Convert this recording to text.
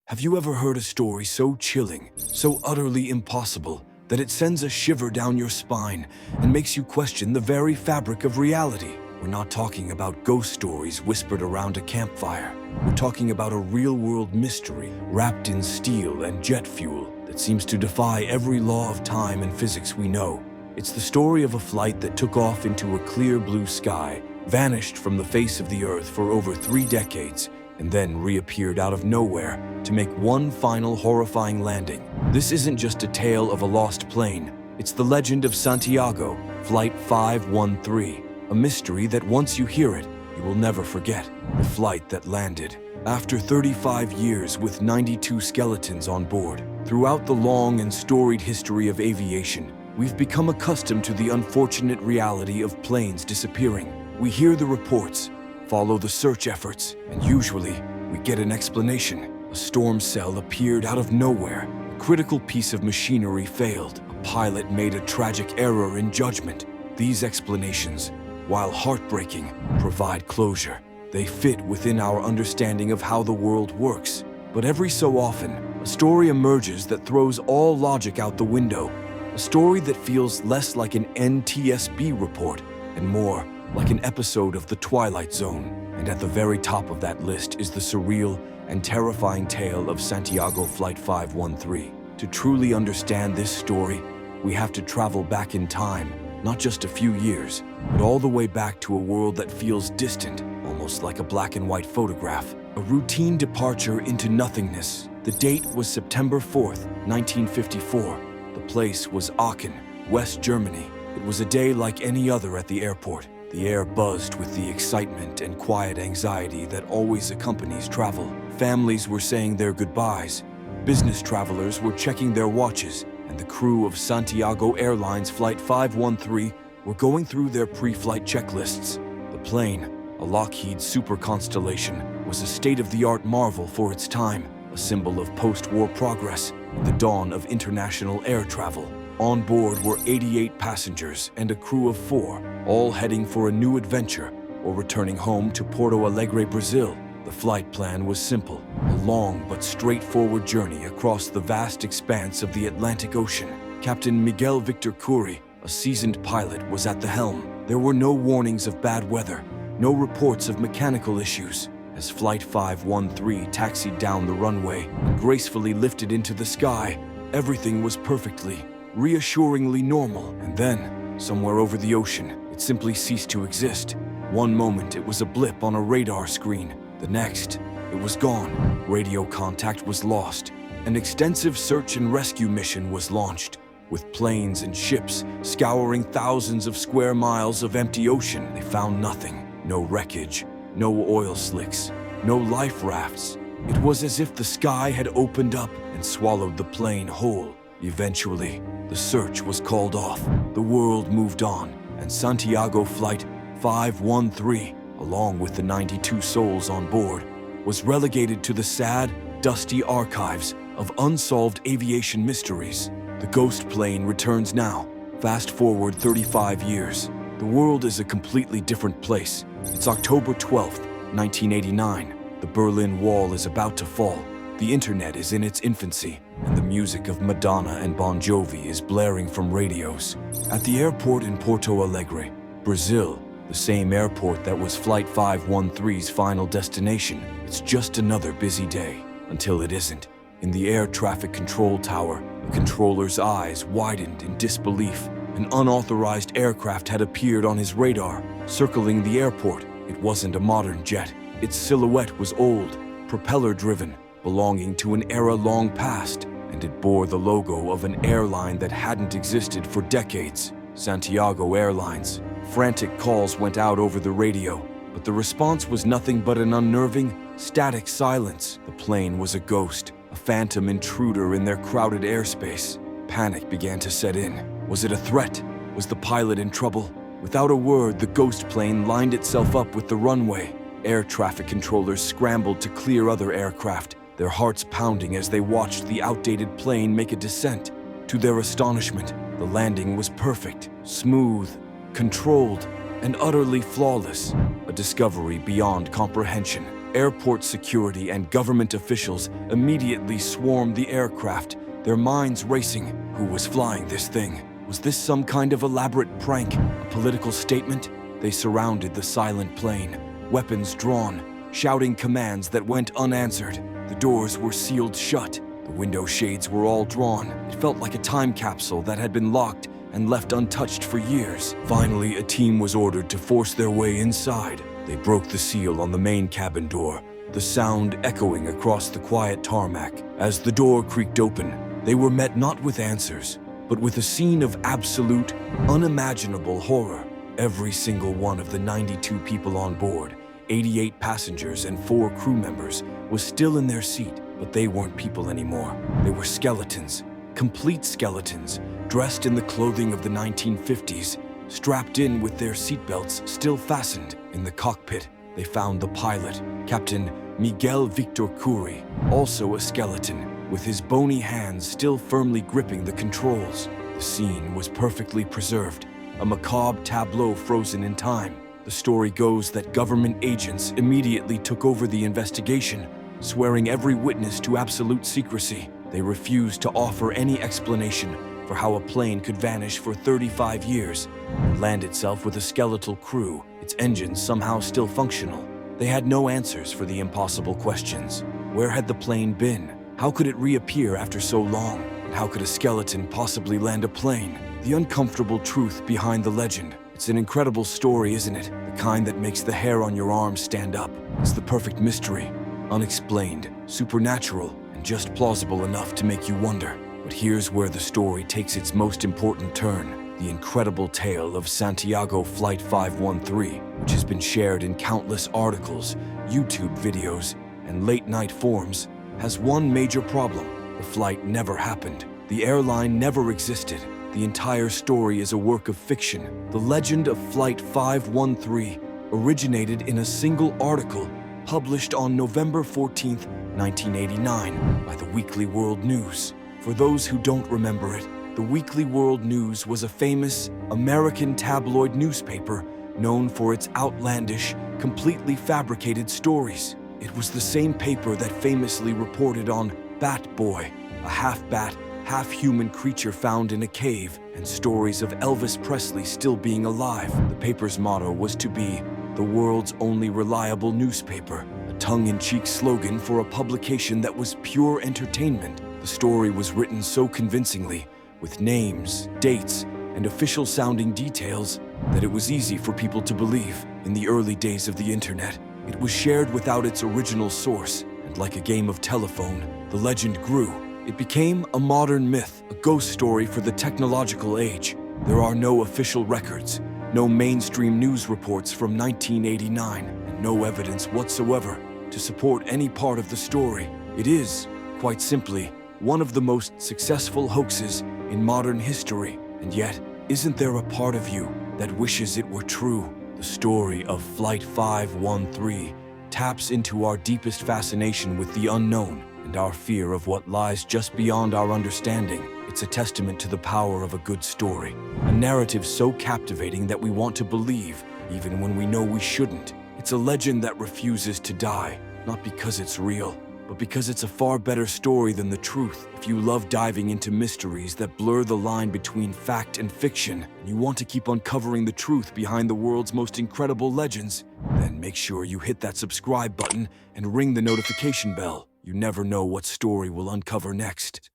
Have you ever heard a story so chilling, so utterly impossible, that it sends a shiver down your spine and makes you question the very fabric of reality? We're not talking about ghost stories whispered around a campfire. We're talking about a real-world mystery wrapped in steel and jet fuel that seems to defy every law of time and physics we know. It's the story of a flight that took off into a clear blue sky, vanished from the face of the Earth for over 3 decades, and then reappeared out of nowhere to make one final horrifying landing. This isn't just a tale of a lost plane. It's the legend of Santiago, Flight 513, a mystery that once you hear it, you will never forget. The flight that landed. After 35 years with 92 skeletons on board, throughout the long and storied history of aviation, we've become accustomed to the unfortunate reality of planes disappearing. We hear the reports, follow the search efforts, and usually we get an explanation. A storm cell appeared out of nowhere. A critical piece of machinery failed. A pilot made a tragic error in judgment. These explanations, while heartbreaking, provide closure. They fit within our understanding of how the world works. But every so often, a story emerges that throws all logic out the window. A story that feels less like an NTSB report and more like an episode of The Twilight Zone. And at the very top of that list is the surreal and terrifying tale of Santiago Flight 513. To truly understand this story, we have to travel back in time, not just a few years, but all the way back to a world that feels distant, almost like a black and white photograph. A routine departure into nothingness. The date was September 4th, 1954. The place was Aachen, West Germany. It was a day like any other at the airport. The air buzzed with the excitement and quiet anxiety that always accompanies travel. Families were saying their goodbyes. Business travelers were checking their watches, and the crew of Santiago Airlines Flight 513 were going through their pre-flight checklists. The plane, a Lockheed Super Constellation, was a state-of-the-art marvel for its time, a symbol of post-war progress and the dawn of international air travel. On board were 88 passengers and a crew of 4, all heading for a new adventure or returning home to Porto Alegre, Brazil. The flight plan was simple, a long but straightforward journey across the vast expanse of the Atlantic Ocean. Captain Miguel Victor Cury, a seasoned pilot, was at the helm. There were no warnings of bad weather, no reports of mechanical issues. As Flight 513 taxied down the runway and gracefully lifted into the sky, everything was perfectly, reassuringly normal. And then, somewhere over the ocean, it simply ceased to exist. One moment it was a blip on a radar screen. The next, it was gone. Radio contact was lost. An extensive search and rescue mission was launched. With planes and ships scouring thousands of square miles of empty ocean, they found nothing. No wreckage, no oil slicks, no life rafts. It was as if the sky had opened up and swallowed the plane whole. Eventually, the search was called off. The world moved on, and Santiago Flight 513, along with the 92 souls on board, was relegated to the sad, dusty archives of unsolved aviation mysteries. The ghost plane returns now. Fast forward 35 years. The world is a completely different place. It's October 12th, 1989. The Berlin Wall is about to fall. The internet is in its infancy, and the music of Madonna and Bon Jovi is blaring from radios. At the airport in Porto Alegre, Brazil, the same airport that was Flight 513's final destination, it's just another busy day, until it isn't. In the air traffic control tower, the controller's eyes widened in disbelief. An unauthorized aircraft had appeared on his radar, circling the airport. It wasn't a modern jet. Its silhouette was old, propeller-driven, belonging to an era long past, and it bore the logo of an airline that hadn't existed for decades, Santiago Airlines. Frantic calls went out over the radio, but the response was nothing but an unnerving, static silence. The plane was a ghost, a phantom intruder in their crowded airspace. Panic began to set in. Was it a threat? Was the pilot in trouble? Without a word, the ghost plane lined itself up with the runway. Air traffic controllers scrambled to clear other aircraft, their hearts pounding as they watched the outdated plane make a descent. To their astonishment, the landing was perfect, smooth, controlled, and utterly flawless, a discovery beyond comprehension. Airport security and government officials immediately swarmed the aircraft, their minds racing. Who was flying this thing? Was this some kind of elaborate prank, a political statement? They surrounded the silent plane, weapons drawn, shouting commands that went unanswered. The doors were sealed shut. The window shades were all drawn. It felt like a time capsule that had been locked and left untouched for years. Finally, a team was ordered to force their way inside. They broke the seal on the main cabin door, the sound echoing across the quiet tarmac. As the door creaked open, they were met not with answers, but with a scene of absolute, unimaginable horror. Every single one of the 92 people on board, 88 passengers and 4 crew members, was still in their seat, but they weren't people anymore. They were skeletons, complete skeletons, dressed in the clothing of the 1950s, strapped in with their seatbelts still fastened. In the cockpit, they found the pilot, Captain Miguel Victor Curi, also a skeleton, with his bony hands still firmly gripping the controls. The scene was perfectly preserved, a macabre tableau frozen in time. The story goes that government agents immediately took over the investigation, swearing every witness to absolute secrecy. They refused to offer any explanation for how a plane could vanish for 35 years and land itself with a skeletal crew, its engines somehow still functional. They had no answers for the impossible questions. Where had the plane been? How could it reappear after so long? And how could a skeleton possibly land a plane? The uncomfortable truth behind the legend. It's an incredible story, isn't it? The kind that makes the hair on your arm stand up. It's the perfect mystery, unexplained, supernatural, and just plausible enough to make you wonder. But here's where the story takes its most important turn. The incredible tale of Santiago Flight 513, which has been shared in countless articles, YouTube videos, and late-night forums, has one major problem. The flight never happened. The airline never existed. The entire story is a work of fiction. The legend of Flight 513 originated in a single article published on November 14, 1989, by the Weekly World News. For those who don't remember it, the Weekly World News was a famous American tabloid newspaper known for its outlandish, completely fabricated stories. It was the same paper that famously reported on Bat Boy, a half-bat, half-human creature found in a cave, and stories of Elvis Presley still being alive. The paper's motto was to be the world's only reliable newspaper, a tongue-in-cheek slogan for a publication that was pure entertainment. The story was written so convincingly, with names, dates, and official-sounding details, that it was easy for people to believe. In the early days of the internet, it was shared without its original source, and like a game of telephone, the legend grew. It became a modern myth, a ghost story for the technological age. There are no official records, no mainstream news reports from 1989, and no evidence whatsoever to support any part of the story. It is, quite simply, one of the most successful hoaxes in modern history. And yet, isn't there a part of you that wishes it were true? The story of Flight 513 taps into our deepest fascination with the unknown and our fear of what lies just beyond our understanding. It's a testament to the power of a good story, a narrative so captivating that we want to believe, even when we know we shouldn't. It's a legend that refuses to die, not because it's real, but because it's a far better story than the truth. If you love diving into mysteries that blur the line between fact and fiction, and you want to keep uncovering the truth behind the world's most incredible legends, then make sure you hit that subscribe button and ring the notification bell. You never know what story we'll uncover next.